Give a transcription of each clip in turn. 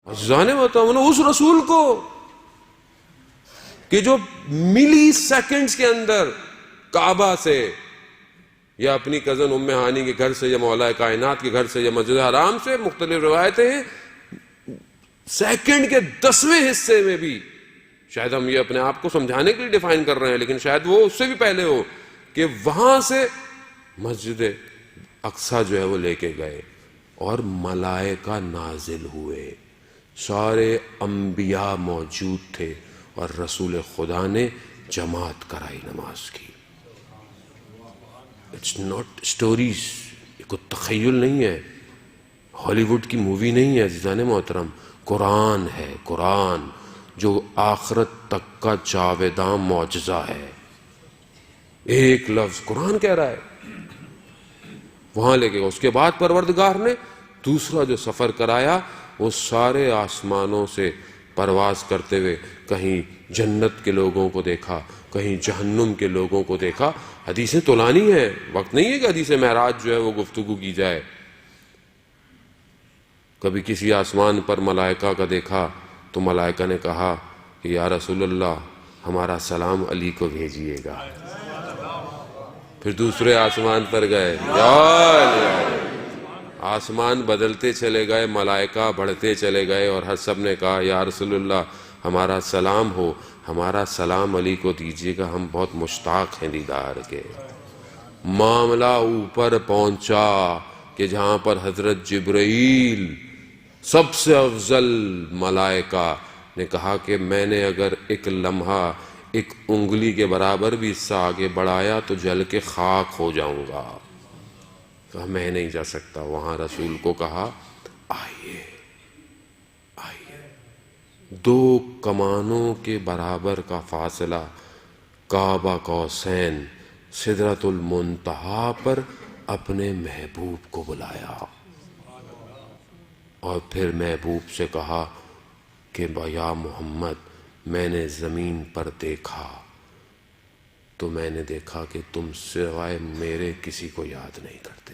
عزیزان محترم، اس رسول کو کہ جو ملی سیکنڈز کے اندر کعبہ سے یا اپنی کزن ام ہانی کے گھر سے یا مولا کائنات کے گھر سے یا مسجد حرام سے، مختلف روایتیں ہیں، سیکنڈ کے 10ویں حصے میں بھی، شاید ہم یہ اپنے آپ کو سمجھانے کے لیے ڈیفائن کر رہے ہیں، لیکن شاید وہ اس سے بھی پہلے ہو کہ وہاں سے مسجد اقصی جو ہے وہ لے کے گئے اور ملائکہ نازل ہوئے، سارے انبیاء موجود تھے اور رسول خدا نے جماعت کرائی نماز کی۔ اٹس ناٹ اسٹوریز، یہ کوئی تخیل نہیں ہے، ہالی ووڈ کی مووی نہیں ہے عزیزان محترم، قرآن ہے، قرآن جو آخرت تک کا جاوداں معجزہ ہے۔ ایک لفظ قرآن کہہ رہا ہے، وہاں لے کے اس کے بعد پروردگار نے دوسرا جو سفر کرایا وہ سارے آسمانوں سے پرواز کرتے ہوئے کہیں جنت کے لوگوں کو دیکھا، کہیں جہنم کے لوگوں کو دیکھا۔ حدیثیں طولانی ہیں، وقت نہیں ہے کہ حدیث معراج جو ہے وہ گفتگو کی جائے۔ کبھی کسی آسمان پر ملائکہ کا دیکھا تو ملائکہ نے کہا کہ یا رسول اللہ ہمارا سلام علی کو بھیجیے گا۔ پھر دوسرے آسمان پر گئے، آسمان بدلتے چلے گئے، ملائکہ بڑھتے چلے گئے، اور ہر سب نے کہا یا رسول اللہ ہمارا سلام ہو، ہمارا سلام علی کو دیجیے گا، ہم بہت مشتاق ہیں دیدار کے۔ معاملہ اوپر پہنچا کہ جہاں پر حضرت جبرائیل سب سے افضل ملائکہ نے کہا کہ میں نے اگر ایک لمحہ ایک انگلی کے برابر بھی حصہ آگے بڑھایا تو جل کے خاک ہو جاؤں گا، کہا میں نہیں جا سکتا۔ وہاں رسول کو کہا آئیے آئیے، 2 کمانوں کے برابر کا فاصلہ، کعبہ قوسین، سدرۃ المنتہا پر اپنے محبوب کو بلایا، اور پھر محبوب سے کہا کہ یا محمد میں نے زمین پر دیکھا تو میں نے دیکھا کہ تم سوائے میرے کسی کو یاد نہیں کرتے،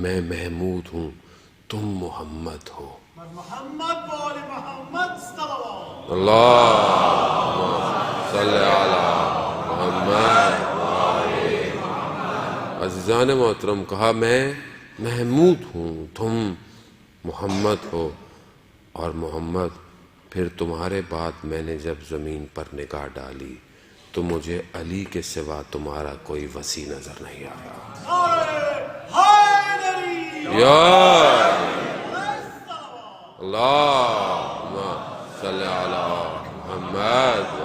میں محمود ہوں، تم محمد ہو۔ محمد و آل محمد صلوات اللہم صلی علی محمد۔ عزیزان محترم، کہا میں محمود ہوں، تم محمد ہو، اور محمد پھر تمہارے بعد میں نے جب زمین پر نگاہ ڈالی تو مجھے علی کے سوا تمہارا کوئی وسیع نظر نہیں آیا۔ یا اللہم صلی علی محمد۔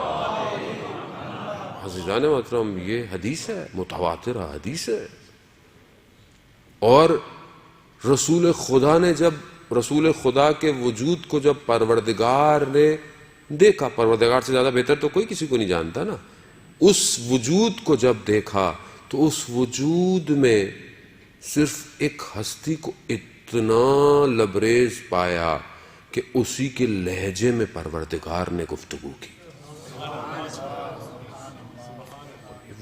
عزیزان محترم، یہ حدیث ہے، متواتر حدیث ہے، اور رسول خدا نے جب رسول خدا کے وجود کو جب پروردگار نے دیکھا، پروردگار سے زیادہ بہتر تو کوئی کسی کو نہیں جانتا نا، اس وجود کو جب دیکھا تو اس وجود میں صرف ایک ہستی کو اتنا لبریز پایا کہ اسی کے لہجے میں پروردگار نے گفتگو کی۔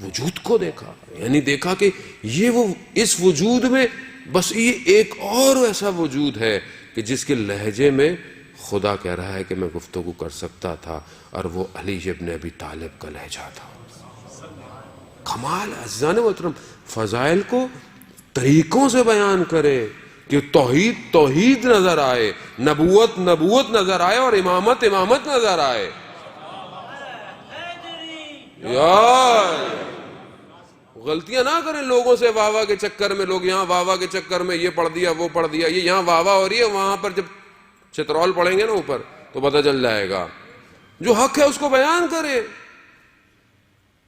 وجود کو دیکھا، یعنی دیکھا کہ یہ وہ اس وجود میں بس یہ ایک اور ایسا وجود ہے کہ جس کے لہجے میں خدا کہہ رہا ہے کہ میں گفتگو کر سکتا تھا، اور وہ علی ابن ابی طالب کا لہجہ تھا۔ کمال عزیزان محترم، فضائل کو طریقوں سے بیان کرے کہ توحید توحید نظر آئے، نبوت نبوت نظر آئے، اور امامت امامت نظر آئے۔ غلطیاں نہ کریں لوگوں سے واہ واہ کے چکر میں، لوگ یہاں واہ واہ کے چکر میں یہ پڑھ دیا وہ پڑھ دیا، یہ یہاں واہ واہ ہو رہی ہے، وہاں پر جب چترول پڑھیں گے نا اوپر تو پتہ چل جائے گا۔ جو حق ہے اس کو بیان کریں۔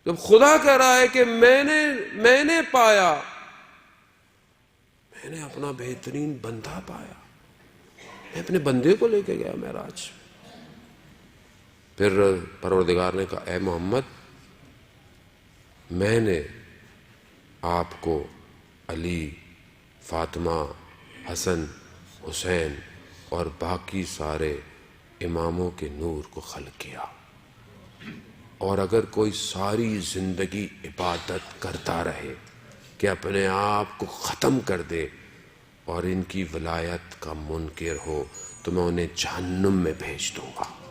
جب خدا کہہ رہا ہے کہ میں نے پایا، میں نے اپنا بہترین بندہ پایا، میں اپنے بندے کو لے کے گیا معراج۔ پھر پروردگار نے کہا اے محمد، میں نے آپ کو علی، فاطمہ، حسن، حسین اور باقی سارے اماموں کے نور کو خلق کیا، اور اگر کوئی ساری زندگی عبادت کرتا رہے کہ اپنے آپ کو ختم کر دے اور ان کی ولایت کا منکر ہو تو میں انہیں جہنم میں بھیج دوں گا۔